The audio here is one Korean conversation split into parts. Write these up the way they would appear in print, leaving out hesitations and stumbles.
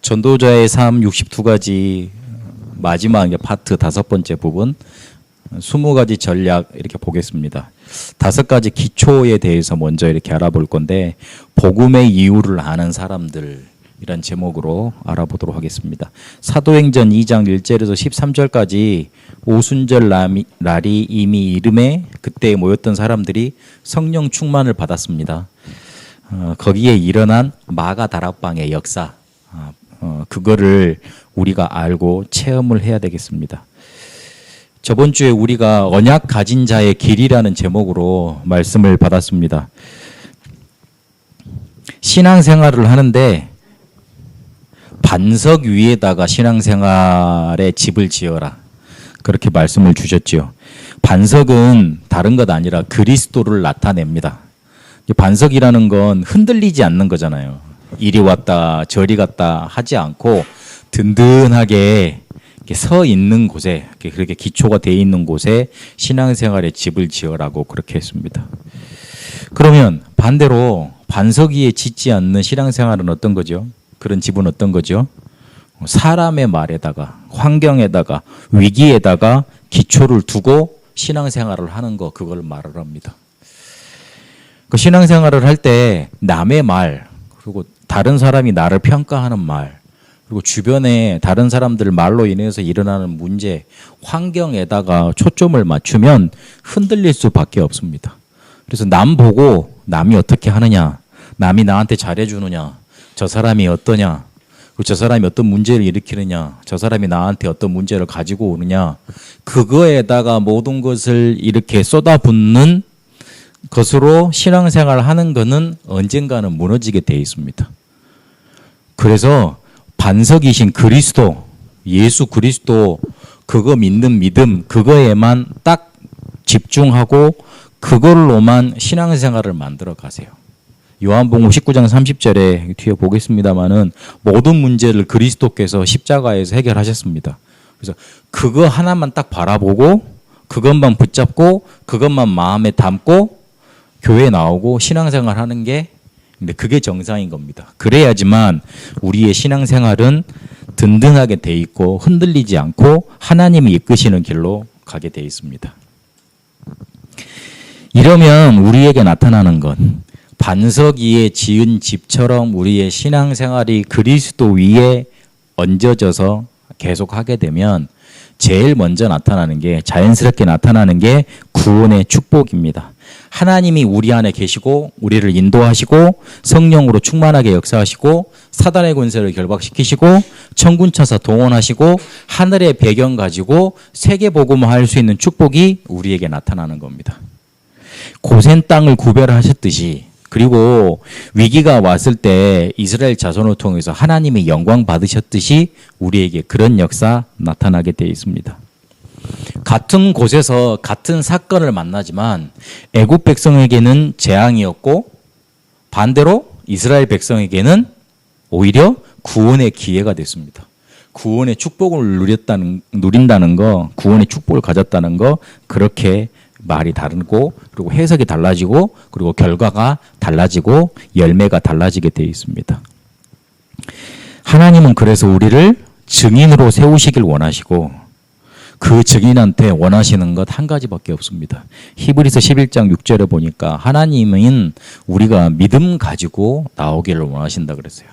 전도자의 삶 62가지 마지막 파트 5번째 부분 20가지 전략 이렇게 보겠습니다. 5가지 기초에 대해서 먼저 이렇게 알아볼 건데 복음의 이유를 아는 사람들 이란 제목으로 알아보도록 하겠습니다. 사도행전 2장 1절에서 13절까지 오순절 날이 이미 이름에 그때 모였던 사람들이 성령 충만을 받았습니다. 거기에 일어난 마가 다락방의 역사 그거를 우리가 알고 체험을 해야 되겠습니다. 저번 주에 우리가 언약 가진 자의 길이라는 제목으로 말씀을 받았습니다. 신앙생활을 하는데 반석 위에다가 신앙생활의 집을 지어라. 그렇게 말씀을 주셨지요. 반석은 다른 것 아니라 그리스도를 나타냅니다. 반석이라는 건 흔들리지 않는 거잖아요. 이리 왔다 저리 갔다 하지 않고 든든하게 서 있는 곳에 그렇게 기초가 되어 있는 곳에 신앙생활의 집을 지어라고 그렇게 했습니다. 그러면 반대로 반석 위에 짓지 않는 신앙생활은 어떤 거죠? 그런 집은 어떤 거죠? 사람의 말에다가 환경에다가 위기에다가 기초를 두고 신앙생활을 하는 거 그걸 말을 합니다. 그 신앙생활을 할 때 남의 말 그리고 다른 사람이 나를 평가하는 말 그리고 주변에 다른 사람들 말로 인해서 일어나는 문제 환경에다가 초점을 맞추면 흔들릴 수밖에 없습니다. 그래서 남 보고 남이 어떻게 하느냐 남이 나한테 잘해주느냐 저 사람이 어떠냐 그리고 저 사람이 어떤 문제를 일으키느냐 저 사람이 나한테 어떤 문제를 가지고 오느냐 그거에다가 모든 것을 이렇게 쏟아붓는 것으로 신앙생활을 하는 것은 언젠가는 무너지게 되어 있습니다. 그래서 반석이신 그리스도, 예수 그리스도 그거 믿는 믿음 그거에만 딱 집중하고 그걸로만 신앙생활을 만들어 가세요. 요한복음 19장 30절에 뒤에 보겠습니다마는 모든 문제를 그리스도께서 십자가에서 해결하셨습니다. 그래서 그거 하나만 딱 바라보고 그것만 붙잡고 그것만 마음에 담고 교회 나오고 신앙생활 하는 게 근데 그게 정상인 겁니다. 그래야지만 우리의 신앙생활은 든든하게 돼 있고 흔들리지 않고 하나님이 이끄시는 길로 가게 돼 있습니다. 이러면 우리에게 나타나는 건 반석 위에 지은 집처럼 우리의 신앙생활이 그리스도 위에 얹어져서 계속하게 되면 제일 먼저 나타나는 게 자연스럽게 나타나는 게 구원의 축복입니다. 하나님이 우리 안에 계시고 우리를 인도하시고 성령으로 충만하게 역사하시고 사단의 권세를 결박시키시고 천군천사 동원하시고 하늘의 배경 가지고 세계복음화할 수 있는 축복이 우리에게 나타나는 겁니다. 고센 땅을 구별하셨듯이 그리고 위기가 왔을 때 이스라엘 자손을 통해서 하나님의 영광 받으셨듯이 우리에게 그런 역사 나타나게 되어 있습니다. 같은 곳에서 같은 사건을 만나지만 애굽 백성에게는 재앙이었고 반대로 이스라엘 백성에게는 오히려 구원의 기회가 됐습니다. 구원의 축복을 누린다는 거, 구원의 축복을 가졌다는 거 그렇게 말이 다르고 그리고 해석이 달라지고 그리고 결과가 달라지고 열매가 달라지게 되어 있습니다. 하나님은 그래서 우리를 증인으로 세우시길 원하시고 그 증인한테 원하시는 것 한 가지밖에 없습니다. 히브리서 11장 6절에 보니까 하나님은 우리가 믿음 가지고 나오기를 원하신다 그랬어요.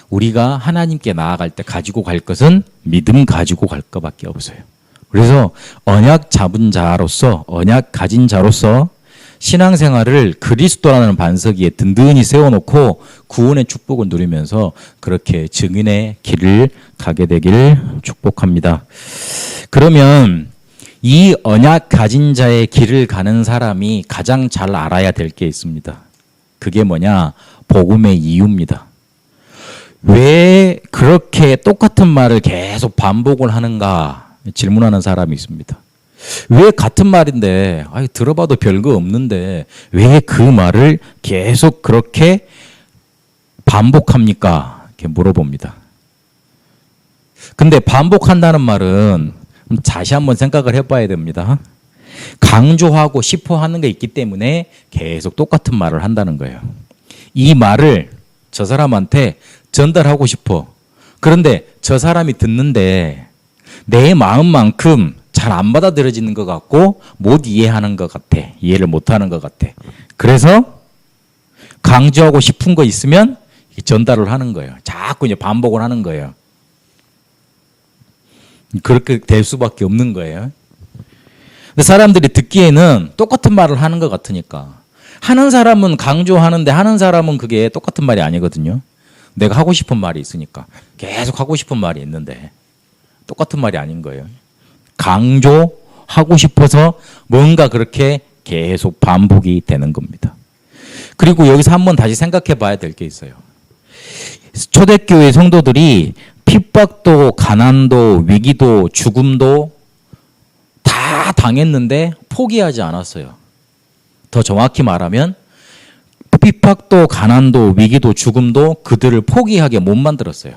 우리가 하나님께 나아갈 때 가지고 갈 것은 믿음 가지고 갈 것밖에 없어요. 그래서 언약 잡은 자로서 언약 가진 자로서 신앙생활을 그리스도라는 반석 위에 든든히 세워놓고 구원의 축복을 누리면서 그렇게 증인의 길을 가게 되기를 축복합니다. 그러면 이 언약 가진 자의 길을 가는 사람이 가장 잘 알아야 될 게 있습니다. 그게 뭐냐? 복음의 이유입니다. 왜 그렇게 똑같은 말을 계속 반복을 하는가 질문하는 사람이 있습니다. 왜 같은 말인데 들어봐도 별거 없는데 왜 그 말을 계속 그렇게 반복합니까? 이렇게 물어봅니다. 근데 반복한다는 말은 다시 한번 생각을 해봐야 됩니다. 강조하고 싶어 하는 게 있기 때문에 계속 똑같은 말을 한다는 거예요. 이 말을 저 사람한테 전달하고 싶어. 그런데 저 사람이 듣는데 내 마음만큼 잘 안 받아들여지는 것 같고 못 이해하는 것 같아. 이해를 못하는 것 같아. 그래서 강조하고 싶은 거 있으면 전달을 하는 거예요. 자꾸 이제 반복을 하는 거예요. 그렇게 될 수밖에 없는 거예요. 근데 사람들이 듣기에는 똑같은 말을 하는 것 같으니까. 하는 사람은 강조하는데 하는 사람은 그게 똑같은 말이 아니거든요. 내가 하고 싶은 말이 있으니까. 계속 하고 싶은 말이 있는데 똑같은 말이 아닌 거예요. 강조하고 싶어서 뭔가 그렇게 계속 반복이 되는 겁니다. 그리고 여기서 한번 다시 생각해 봐야 될 게 있어요. 초대교회 성도들이 핍박도 가난도 위기도 죽음도 다 당했는데 포기하지 않았어요. 더 정확히 말하면 핍박도 가난도 위기도 죽음도 그들을 포기하게 못 만들었어요.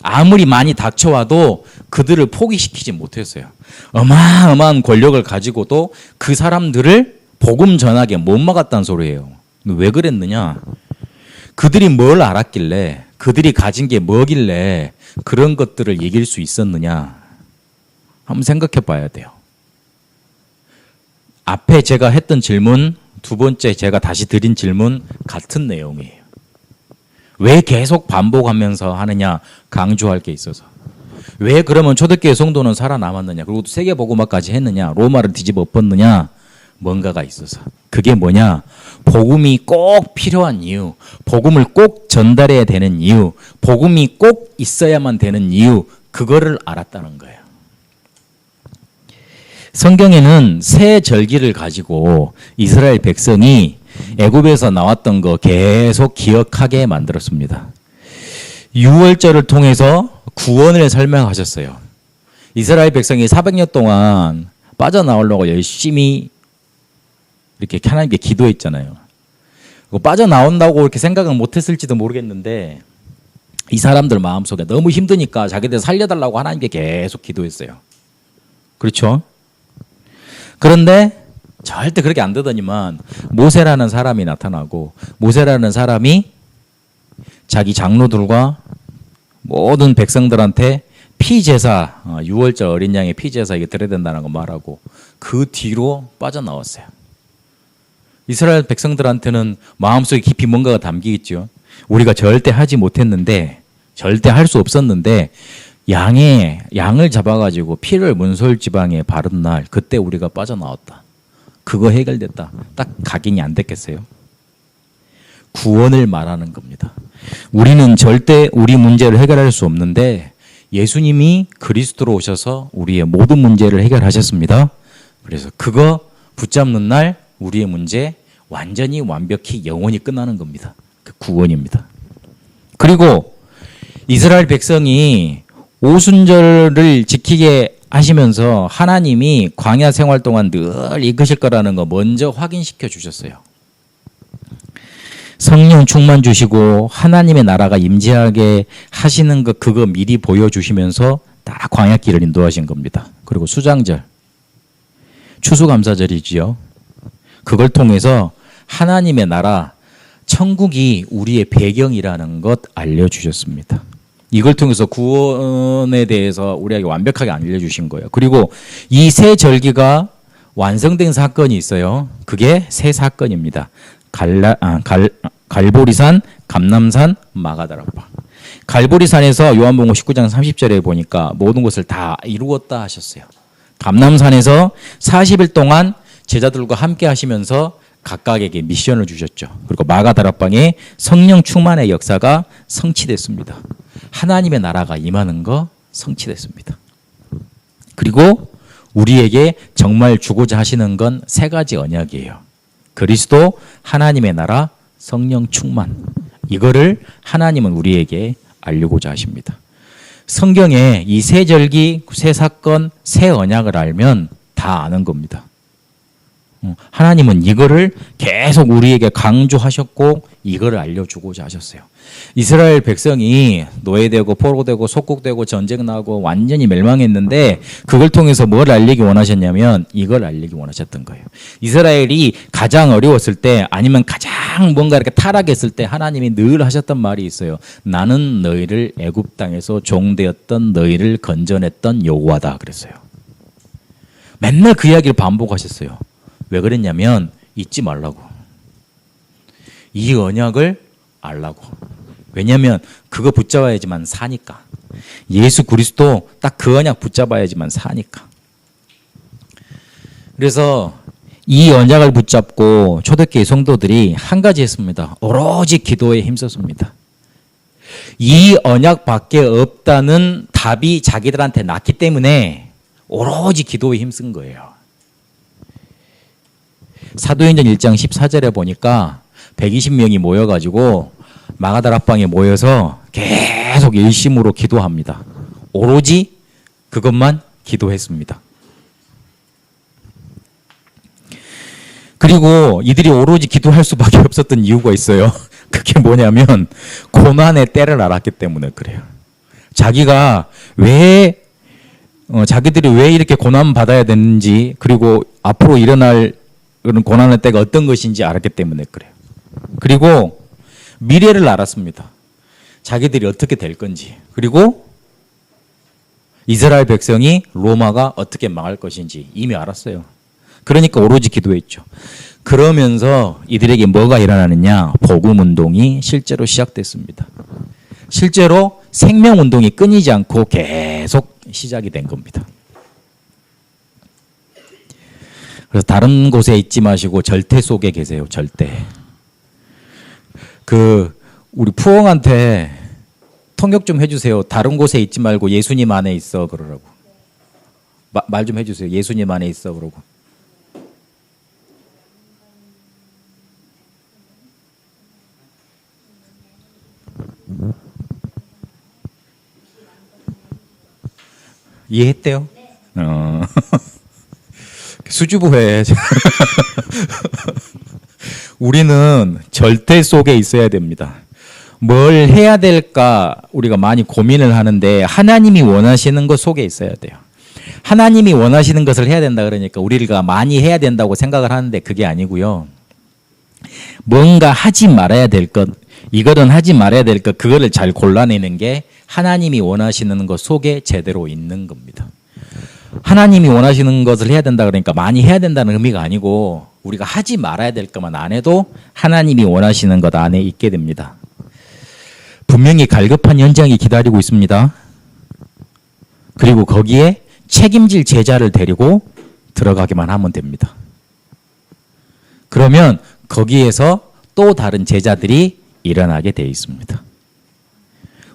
아무리 많이 닥쳐와도 그들을 포기시키지 못했어요. 어마어마한 권력을 가지고도 그 사람들을 복음 전하게 못 막았다는 소리예요. 왜 그랬느냐? 그들이 뭘 알았길래, 그들이 가진 게 뭐길래 그런 것들을 이길 수 있었느냐? 한번 생각해 봐야 돼요. 앞에 제가 했던 질문, 두 번째 제가 다시 드린 질문 같은 내용이에요. 왜 계속 반복하면서 하느냐? 강조할 게 있어서. 왜 그러면 초대교회 성도는 살아남았느냐? 그리고 세계복음화까지 했느냐? 로마를 뒤집어 엎었느냐? 뭔가가 있어서. 그게 뭐냐? 복음이 꼭 필요한 이유, 복음을 꼭 전달해야 되는 이유, 복음이 꼭 있어야만 되는 이유, 그거를 알았다는 거예요. 성경에는 새 절기를 가지고 이스라엘 백성이 애굽에서 나왔던 거 계속 기억하게 만들었습니다. 유월절을 통해서 구원을 설명하셨어요. 이스라엘 백성이 400년 동안 빠져나오려고 열심히 이렇게 하나님께 기도했잖아요. 빠져나온다고 이렇게 생각은 못했을지도 모르겠는데 이 사람들 마음속에 너무 힘드니까 자기들 살려달라고 하나님께 계속 기도했어요. 그렇죠? 그런데 절대 그렇게 안 되더니만 모세라는 사람이 나타나고 모세라는 사람이 자기 장로들과 모든 백성들한테 피제사, 유월절 어린 양의 피제사 이게 드려야 된다는 거 말하고 그 뒤로 빠져나왔어요. 이스라엘 백성들한테는 마음속에 깊이 뭔가가 담기겠죠. 우리가 절대 하지 못했는데, 절대 할 수 없었는데 양을 잡아가지고 피를 문솔 지방에 바른 날 그때 우리가 빠져나왔다. 그거 해결됐다. 딱 각인이 안 됐겠어요? 구원을 말하는 겁니다. 우리는 절대 우리 문제를 해결할 수 없는데 예수님이 그리스도로 오셔서 우리의 모든 문제를 해결하셨습니다. 그래서 그거 붙잡는 날 우리의 문제 완전히 완벽히 영원히 끝나는 겁니다. 그 구원입니다. 그리고 이스라엘 백성이 오순절을 지키게 하시면서 하나님이 광야 생활 동안 늘 이끄실 거라는 거 먼저 확인시켜 주셨어요. 성령 충만 주시고 하나님의 나라가 임재하게 하시는 것 그거 미리 보여주시면서 다 광야길을 인도하신 겁니다. 그리고 수장절, 추수감사절이지요. 그걸 통해서 하나님의 나라, 천국이 우리의 배경이라는 것 알려주셨습니다. 이걸 통해서 구원에 대해서 우리에게 완벽하게 알려주신 거예요. 그리고 이 세 절기가 완성된 사건이 있어요. 그게 세 사건입니다. 갈보리산, 감람산, 마가다락방. 갈보리산에서 요한복음 19장 30절에 보니까 모든 것을 다 이루었다 하셨어요. 감람산에서 40일 동안 제자들과 함께 하시면서 각각에게 미션을 주셨죠. 그리고 마가다락방에 성령 충만의 역사가 성취됐습니다. 하나님의 나라가 임하는 거 성취됐습니다. 그리고 우리에게 정말 주고자 하시는 건 세 가지 언약이에요. 그리스도, 하나님의 나라, 성령 충만. 이거를 하나님은 우리에게 알려고자 하십니다. 성경에 이 세 절기, 세 사건, 세 언약을 알면 다 아는 겁니다. 하나님은 이거를 계속 우리에게 강조하셨고 이걸 알려주고자 하셨어요. 이스라엘 백성이 노예되고 포로되고 속국되고 전쟁 나고 완전히 멸망했는데 그걸 통해서 뭘 알리기 원하셨냐면 이걸 알리기 원하셨던 거예요. 이스라엘이 가장 어려웠을 때 아니면 가장 뭔가 이렇게 타락했을 때 하나님이 늘 하셨던 말이 있어요. 나는 너희를 애굽 땅에서 종되었던 너희를 건져냈던 여호와다 그랬어요. 맨날 그 이야기를 반복하셨어요. 왜 그랬냐면 잊지 말라고. 이 언약을 알라고. 왜냐하면 그거 붙잡아야지만 사니까. 예수 그리스도 딱 그 언약 붙잡아야지만 사니까. 그래서 이 언약을 붙잡고 초대교회 성도들이 한 가지 했습니다. 오로지 기도에 힘썼습니다. 이 언약밖에 없다는 답이 자기들한테 났기 때문에 오로지 기도에 힘쓴 거예요. 사도행전 1장 14절에 보니까 120명이 모여가지고 마가다락방에 모여서 계속 일심으로 기도합니다. 오로지 그것만 기도했습니다. 그리고 이들이 오로지 기도할 수밖에 없었던 이유가 있어요. 그게 뭐냐면 고난의 때를 알았기 때문에 그래요. 자기들이 왜 이렇게 고난 받아야 되는지 그리고 앞으로 일어날 그런 고난의 때가 어떤 것인지 알았기 때문에 그래요. 그리고 미래를 알았습니다. 자기들이 어떻게 될 건지. 그리고 이스라엘 백성이 로마가 어떻게 망할 것인지 이미 알았어요. 그러니까 오로지 기도했죠. 그러면서 이들에게 뭐가 일어나느냐? 복음운동이 실제로 시작됐습니다. 실제로 생명운동이 끊이지 않고 계속 시작이 된 겁니다. 그래서 다른 곳에 있지 마시고 절대 속에 계세요. 절대. 우리 푸엉한테 통역 좀 해주세요. 다른 곳에 있지 말고 예수님 안에 있어 그러라고. 말 좀 해주세요. 예수님 안에 있어 그러고. 이해했대요? 수줍어해. 우리는 절대 속에 있어야 됩니다. 뭘 해야 될까 우리가 많이 고민을 하는데 하나님이 원하시는 것 속에 있어야 돼요. 하나님이 원하시는 것을 해야 된다 그러니까 우리가 많이 해야 된다고 생각을 하는데 그게 아니고요. 뭔가 하지 말아야 될 것, 이거는 하지 말아야 될 것, 그거를 잘 골라내는 게 하나님이 원하시는 것 속에 제대로 있는 겁니다. 하나님이 원하시는 것을 해야 된다 그러니까 많이 해야 된다는 의미가 아니고 우리가 하지 말아야 될 것만 안 해도 하나님이 원하시는 것 안에 있게 됩니다. 분명히 갈급한 현장이 기다리고 있습니다. 그리고 거기에 책임질 제자를 데리고 들어가기만 하면 됩니다. 그러면 거기에서 또 다른 제자들이 일어나게 되어 있습니다.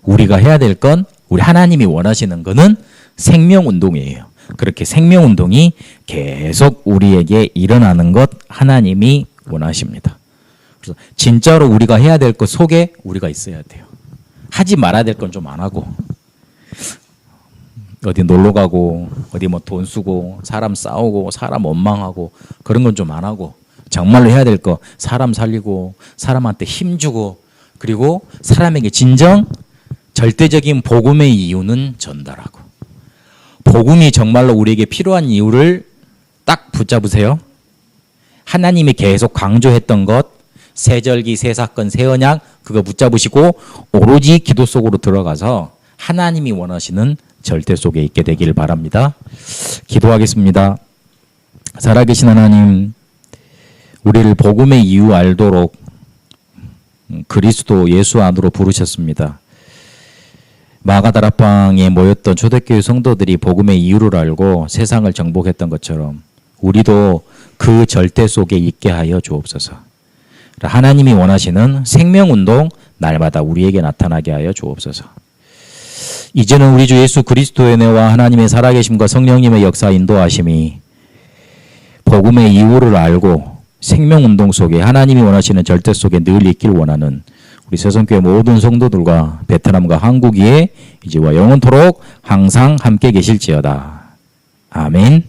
우리가 해야 될 건 우리 하나님이 원하시는 거는 생명운동이에요. 그렇게 생명운동이 계속 우리에게 일어나는 것 하나님이 원하십니다. 그래서 진짜로 우리가 해야 될 것 속에 우리가 있어야 돼요. 하지 말아야 될 건 좀 안 하고 어디 놀러 가고 어디 뭐 돈 쓰고 사람 싸우고 사람 원망하고 그런 건 좀 안 하고 정말로 해야 될 거 사람 살리고 사람한테 힘주고 그리고 사람에게 진정 절대적인 복음의 이유는 전달하고 복음이 정말로 우리에게 필요한 이유를 딱 붙잡으세요. 하나님이 계속 강조했던 것 새절기, 새사건, 새언약 그거 붙잡으시고 오로지 기도 속으로 들어가서 하나님이 원하시는 절대 속에 있게 되길 바랍니다. 기도하겠습니다. 살아계신 하나님, 우리를 복음의 이유 알도록 그리스도 예수 안으로 부르셨습니다. 마가다락방에 모였던 초대교회 성도들이 복음의 이유를 알고 세상을 정복했던 것처럼 우리도 그 절대 속에 있게 하여 주옵소서. 하나님이 원하시는 생명운동 날마다 우리에게 나타나게 하여 주옵소서. 이제는 우리 주 예수 그리스도의 은혜와 하나님의 살아계심과 성령님의 역사 인도하심이 복음의 이유를 알고 생명운동 속에 하나님이 원하시는 절대 속에 늘 있길 원하는 우리 새성교회 모든 성도들과 베트남과 한국 위에 이제와 영원토록 항상 함께 계실지어다. 아멘.